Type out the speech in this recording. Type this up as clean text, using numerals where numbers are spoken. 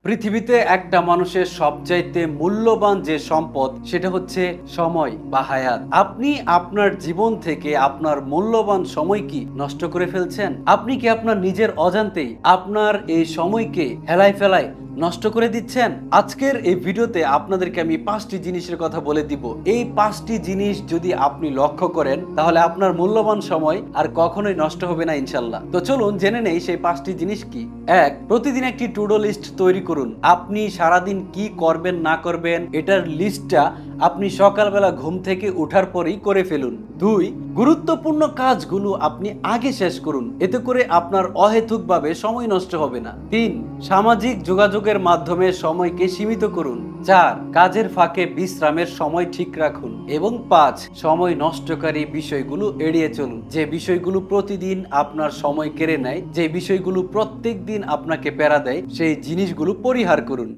পৃথিবীতে একটা মানুষের সবচাইতে মূল্যবান যে সম্পদ সেটা হচ্ছে সময় বা হায়াত। আপনি আপনার জীবন থেকে আপনার মূল্যবান সময় কি নষ্ট করে ফেলছেন? আপনি কি আপনার নিজের অজান্তেই আপনার এই সময়কে হেলায় ফেলায় নষ্ট করে দিচ্ছেন? আজকের এই ভিডিওতে আপনাদেরকে আমি 5টি জিনিসের কথা বলে দিব। এই 5টি জিনিস যদি আপনি লক্ষ্য করেন তাহলে আপনার মূল্যবান সময় আর কখনোই নষ্ট হবে না ইনশাল্লাহ। তো চলুন জেনে নেই সেই 5টি জিনিস কি। 1, প্রতিদিন একটি টু ডু লিস্ট তৈরি করুন। আপনি সারাদিন কি করবেন না করবেন এটার লিস্টটা আপনি সকালবেলা ঘুম থেকে ওঠার পরেই করে ফেলুন। 2, গুরুত্বপূর্ণ কাজগুলো আপনি আগে শেষ করুন, এতে করে আপনার অহেতুকভাবে সময় নষ্ট হবে না। 3, সামাজিক যোগাযোগের মাধ্যমে সময়কে সীমিত করুন। 4, কাজের ফাঁকে বিশ্রামের সময় ঠিক রাখুন। এবং 5, সময় নষ্টকারী বিষয়গুলো এড়িয়ে চলুন। যে বিষয়গুলো প্রতিদিন আপনার সময় কেড়ে নেয়, যে বিষয়গুলো প্রত্যেক দিন আপনাকে প্যারা দেয়, সেই জিনিসগুলো পরিহার করুন।